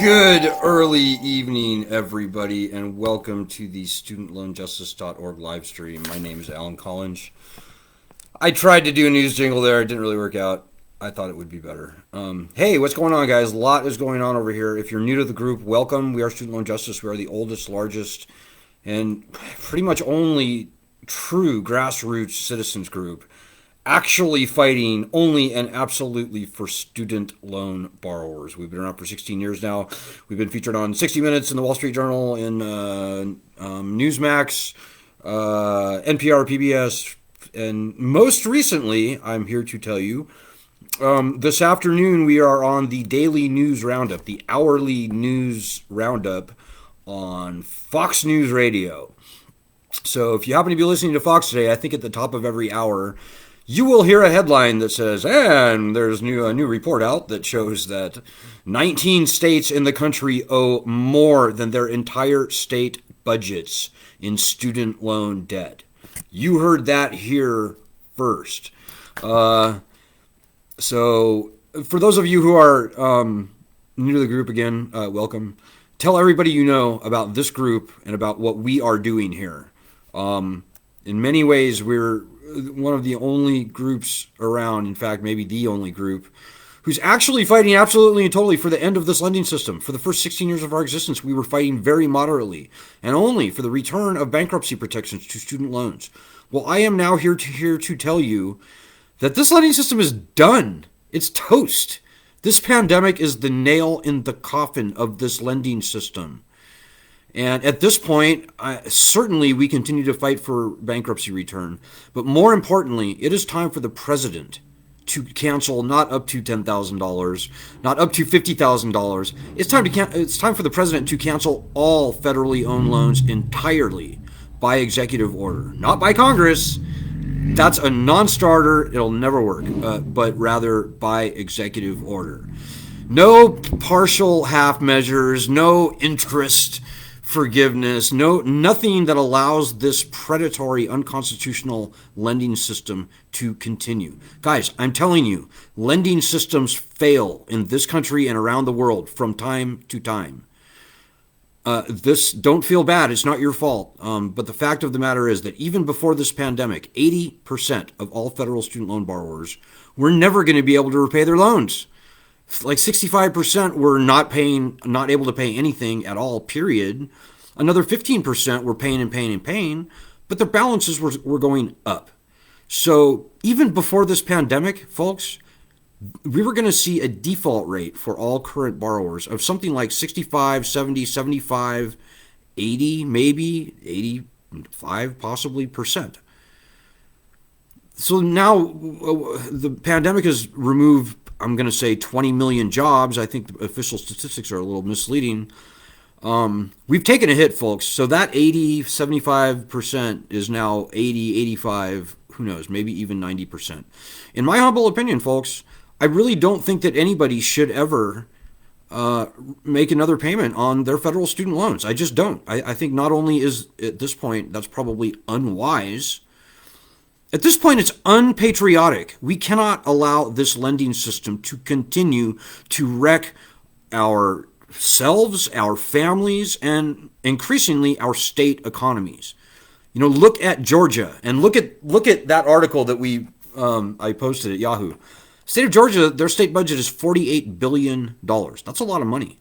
Good early evening, everybody, and welcome to the studentloanjustice.org live stream. My name is Alan Collins. I tried to do a news jingle there. It didn't really work out. I thought it would be better. Hey, what's going on, guys? A lot is going on over here. If you're new to the group, welcome. We are Student Loan Justice. We are the oldest, largest, and pretty much only true grassroots citizens group actually fighting only and absolutely for student loan borrowers. We've been around for 16 years now. We've been featured on 60 Minutes in the Wall Street Journal, in Newsmax, NPR, PBS, and most recently, I'm here to tell you, this afternoon we are on the daily news roundup, the hourly news roundup on Fox News Radio. So if you happen to be listening to Fox today, I think at the top of every hour, you will hear a headline that says, and there's a new report out that shows that 19 states in the country owe more than their entire state budgets in student loan debt. You heard that here first. So for those of you who are new to the group again, welcome. Tell everybody you know about this group and about what we are doing here. In many ways, we're one of the only groups around, in fact, maybe the only group, who's actually fighting absolutely and totally for the end of this lending system. For the first 16 years of our existence, we were fighting very moderately and only for the return of bankruptcy protections to student loans. Well, I am now here to tell you that this lending system is done. It's toast. This pandemic is the nail in the coffin of this lending system. And at this point, certainly we continue to fight for bankruptcy return. But more importantly, it is time for the president to cancel not up to $10,000, not up to $50,000. It's time for the president to cancel all federally owned loans entirely by executive order, not by Congress. That's a non-starter. It'll never work, but rather by executive order. No partial half measures, no interest forgiveness, nothing that allows this predatory, unconstitutional lending system to continue. Guys, I'm telling you, lending systems fail in this country and around the world from time to time. Don't feel bad. It's not your fault. But the fact of the matter is that even before this pandemic, 80% of all federal student loan borrowers were never going to be able to repay their loans. Like 65% were not able to pay anything at all, period. Another 15% were paying, but their balances were going up. So even before this pandemic, folks, we were going to see a default rate for all current borrowers of something like 65, 70, 75, 80, maybe 85 possibly percent. So now the pandemic has removed, I'm going to say, 20 million jobs. I think the official statistics are a little misleading. We've taken a hit, folks. So that 80, 75% is now 80, 85, who knows, maybe even 90%. In my humble opinion, folks, I really don't think that anybody should ever make another payment on their federal student loans. I just don't. I think not only is, at this point, that's probably unwise. At this point, it's unpatriotic. We cannot allow this lending system to continue to wreck ourselves, our families, and increasingly our state economies. You know, look at Georgia and look at that article that I posted at Yahoo. State of Georgia, their state budget is $48 billion. That's a lot of money.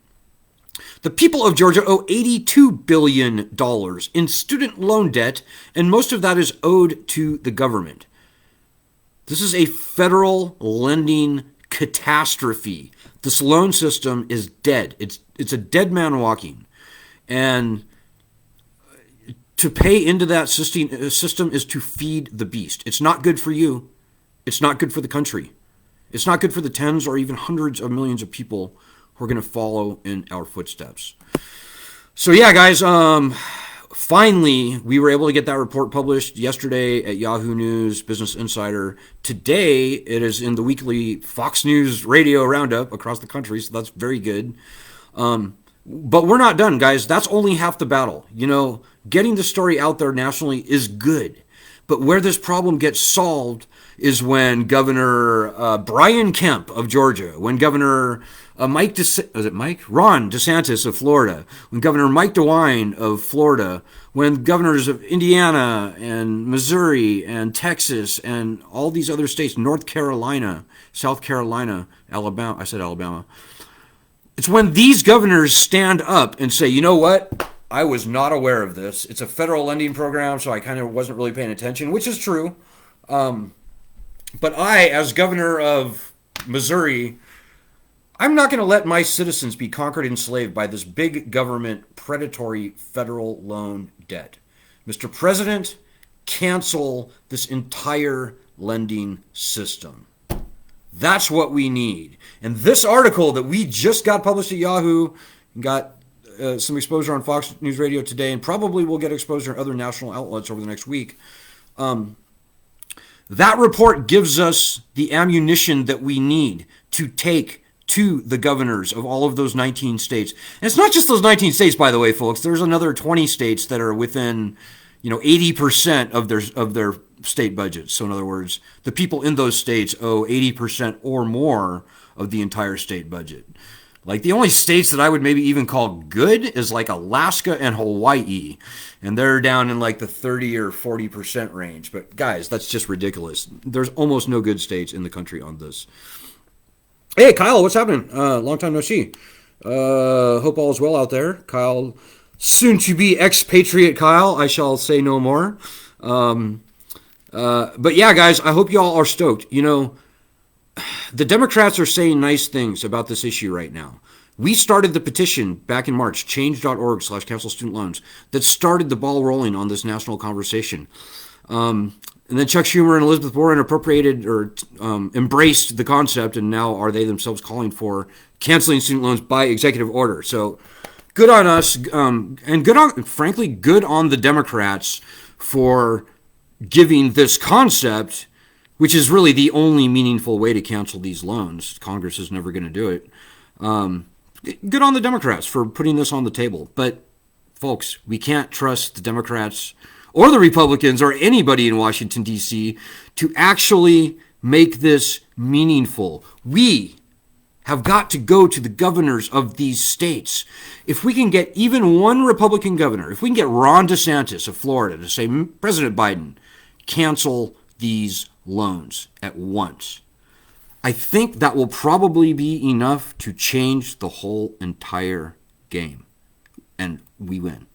The people of Georgia owe $82 billion in student loan debt, and most of that is owed to the government. This is a federal lending catastrophe. This loan system is dead. It's a dead man walking. And to pay into that system is to feed the beast. It's not good for you. It's not good for the country. It's not good for the tens or even hundreds of millions of people who are going to follow in our footsteps. So yeah, guys, finally, we were able to get that report published yesterday at Yahoo News, Business Insider. Today, it is in the weekly Fox News radio roundup across the country, so that's very good. But we're not done, guys. That's only half the battle. You know, getting the story out there nationally is good. But where this problem gets solved is when Governor Brian Kemp of Georgia, when Governor Ron DeSantis of Florida, when Governor Mike DeWine of Florida, when governors of Indiana and Missouri and Texas and all these other states, North Carolina, South Carolina, Alabama, I said Alabama. It's when these governors stand up and say, you know what? I was not aware of this. It's a federal lending program, so I kind of wasn't really paying attention, which is true. But I, as governor of Missouri, I'm not going to let my citizens be conquered and enslaved by this big government predatory federal loan debt. Mr. President, cancel this entire lending system. That's what we need. And this article that we just got published at Yahoo and got some exposure on Fox News Radio today, and probably will get exposure in other national outlets over the next week. That report gives us the ammunition that we need to take to the governors of all of those 19 states. And it's not just those 19 states, by the way, folks. There's another 20 states that are within, 80% of their state budgets. So in other words, the people in those states owe 80% or more of the entire state budget. Like the only states that I would maybe even call good is like Alaska and Hawaii. And they're down in like the 30 or 40% range. But guys, that's just ridiculous. There's almost no good states in the country on this. Hey, Kyle, what's happening? Long time no see. Hope all is well out there. Kyle, soon to be expatriate Kyle. I shall say no more. But yeah, guys, I hope y'all are stoked. The Democrats are saying nice things about this issue right now. We started the petition back in March, change.org/cancel student loans, that started the ball rolling on this national conversation. And then Chuck Schumer and Elizabeth Warren appropriated or embraced the concept, and now are they themselves calling for canceling student loans by executive order. So good on us, and good on the Democrats for giving this concept, which is really the only meaningful way to cancel these loans. Congress is never going to do it. Good on the Democrats for putting this on the table. But, folks, we can't trust the Democrats or the Republicans or anybody in Washington, D.C. to actually make this meaningful. We have got to go to the governors of these states. If we can get even one Republican governor, if we can get Ron DeSantis of Florida to say, President Biden, cancel these loans at once, I think that will probably be enough to change the whole entire game. And we win.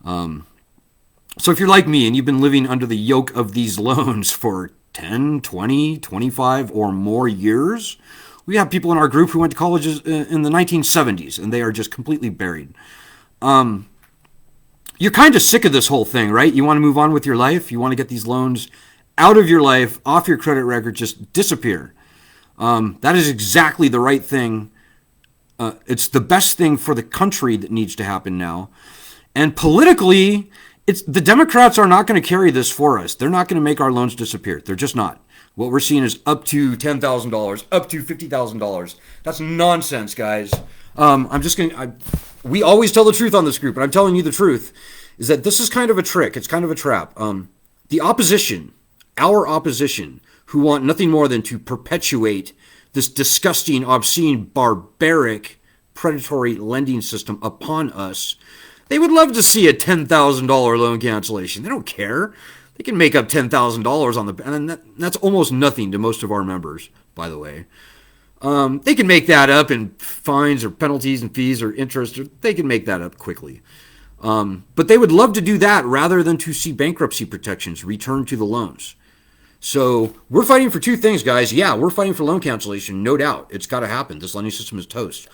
So if you're like me and you've been living under the yoke of these loans for 10, 20, 25 or more years, we have people in our group who went to colleges in the 1970s, and they are just completely buried. You're kind of sick of this whole thing, right? You want to move on with your life. You want to get these loans out of your life, off your credit record, just disappear. That is exactly the right thing. It's the best thing for the country that needs to happen now. And politically, the Democrats are not going to carry this for us. They're not going to make our loans disappear. They're just not. What we're seeing is up to $10,000, up to $50,000. That's nonsense, guys. We always tell the truth on this group, and I'm telling you the truth, is that this is kind of a trick. It's kind of a trap. The opposition, our opposition, who want nothing more than to perpetuate this disgusting, obscene, barbaric, predatory lending system upon us, they would love to see a $10,000 loan cancellation. They don't care. They can make up $10,000 on and that's almost nothing to most of our members, by the way. They can make that up in fines or penalties and fees or interest. They can make that up quickly. But they would love to do that rather than to see bankruptcy protections returned to the loans. So we're fighting for two things, guys. Yeah, we're fighting for loan cancellation, no doubt. It's got to happen. This lending system is toast.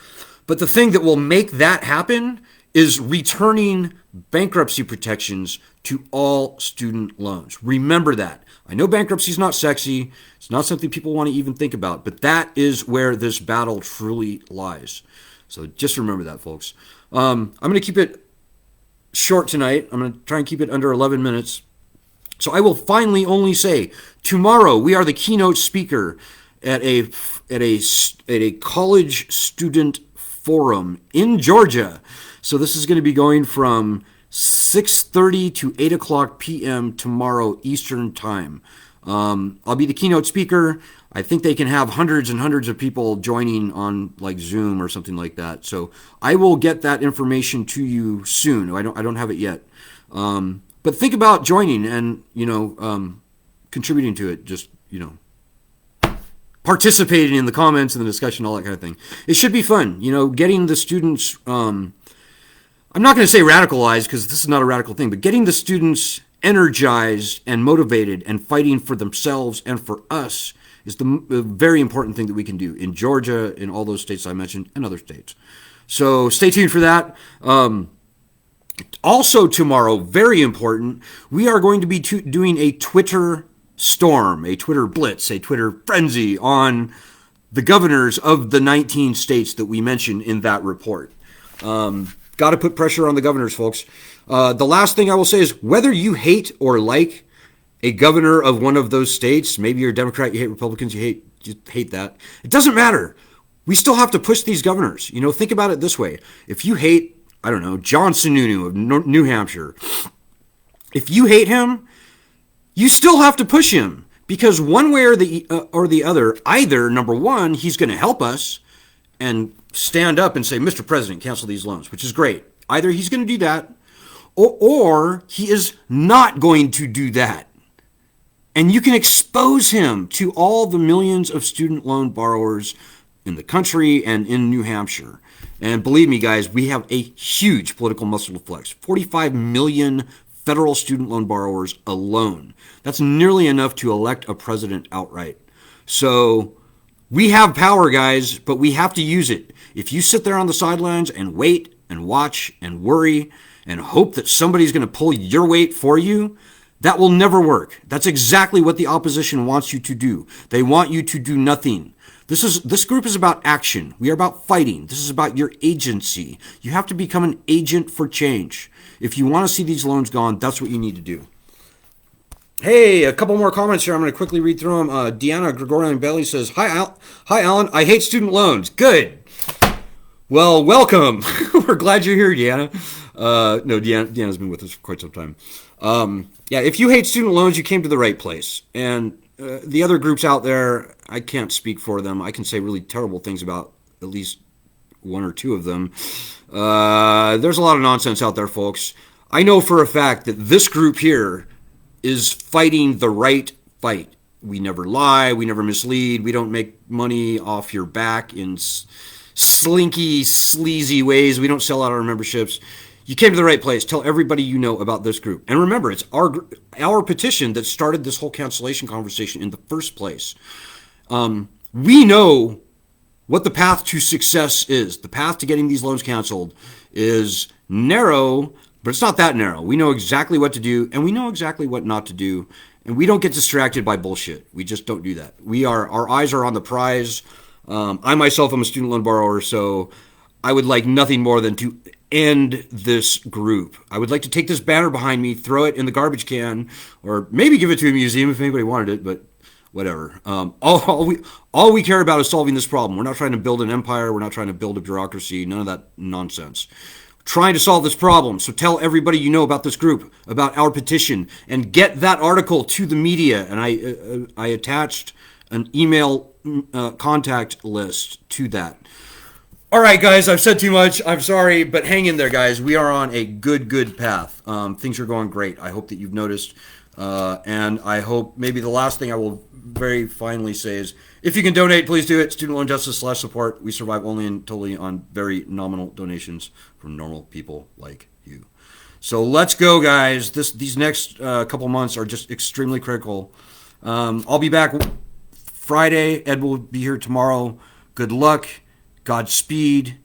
But the thing that will make that happen is returning bankruptcy protections to all student loans. Remember that. I know bankruptcy is not sexy. It's not something people want to even think about, but that is where this battle truly lies. So just remember that, folks. I'm going to keep it short tonight. I'm going to try and keep it under 11 minutes. So I will finally only say, tomorrow we are the keynote speaker at a college student forum in Georgia. So this is going to be going from 6:30 to 8 o'clock p.m. tomorrow Eastern Time. I'll be the keynote speaker. I think they can have hundreds and hundreds of people joining on like Zoom or something like that. So I will get that information to you soon. I don't have it yet. But think about joining and, contributing to it. Just, participating in the comments and the discussion, all that kind of thing. It should be fun, getting the students, I'm not going to say radicalized because this is not a radical thing, but getting the students energized and motivated and fighting for themselves and for us is the very important thing that we can do in Georgia, in all those states I mentioned, and other states. So stay tuned for that. Also tomorrow, very important, we are going to be doing a Twitter storm, a Twitter blitz, a Twitter frenzy on the governors of the 19 states that we mentioned in that report. Got to put pressure on the governors, folks. The last thing I will say is whether you hate or like a governor of one of those states, maybe you're a Democrat, you hate Republicans, you hate that. It doesn't matter. We still have to push these governors. Think about it this way. If you hate, I don't know, John Sununu of New Hampshire, if you hate him, you still have to push him because one way or the other, either, number one, he's going to help us and stand up and say, Mr. President, cancel these loans, which is great. Either he's going to do that or he is not going to do that. And you can expose him to all the millions of student loan borrowers in the country and in New Hampshire. And believe me, guys, we have a huge political muscle to flex. 45 million federal student loan borrowers alone. That's nearly enough to elect a president outright. So we have power, guys, but we have to use it. If you sit there on the sidelines and wait and watch and worry and hope that somebody's going to pull your weight for you, that will never work. That's exactly what the opposition wants you to do. They want you to do nothing. This group is about action. We are about fighting. This is about your agency. You have to become an agent for change. If you want to see these loans gone, that's what you need to do. Hey, a couple more comments here. I'm going to quickly read through them. Deanna Gregorian Bailey says, Hi, Alan. I hate student loans. Good. Well, welcome. We're glad you're here, Deanna. No, Deanna's been with us for quite some time. Yeah, if you hate student loans, you came to the right place. And the other groups out there, I can't speak for them. I can say really terrible things about at least one or two of them. There's a lot of nonsense out there, folks. I know for a fact that this group here is fighting the right fight. We never lie. We never mislead. We don't make money off your back in slinky, sleazy ways. We don't sell out our memberships. You came to the right place. Tell everybody you know about this group. And remember, it's our petition that started this whole cancellation conversation in the first place. We know what the path to success is. The path to getting these loans canceled is narrow, but it's not that narrow. We know exactly what to do, and we know exactly what not to do. And we don't get distracted by bullshit. We just don't do that. Our eyes are on the prize. I myself am a student loan borrower, so I would like nothing more than to end this group. I would like to take this banner behind me, throw it in the garbage can, or maybe give it to a museum if anybody wanted it, but whatever. All we care about is solving this problem. We're not trying to build an empire. We're not trying to build a bureaucracy. None of that nonsense. We're trying to solve this problem. So tell everybody you know about this group, about our petition, and get that article to the media. And I attached an email contact list to that. All right, guys, I've said too much. I'm sorry, but hang in there, guys. We are on a good path. Things are going great. I hope that you've noticed. And I hope maybe the last thing I will very finally say is, if you can donate, please do it. Student Loan Justice /support. We survive only and totally on very nominal donations from normal people like you. So let's go, guys. These next couple months are just extremely critical. I'll be back Friday. Ed will be here tomorrow. Good luck. Godspeed.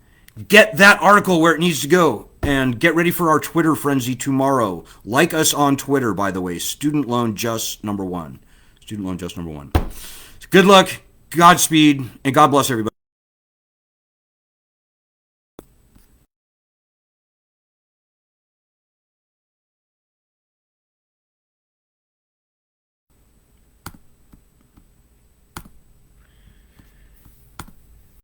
Get that article where it needs to go. And get ready for our Twitter frenzy tomorrow. Like us on Twitter, by the way. Student Loan Just #1. Student Loan Just #1. Good luck, Godspeed, and God bless everybody.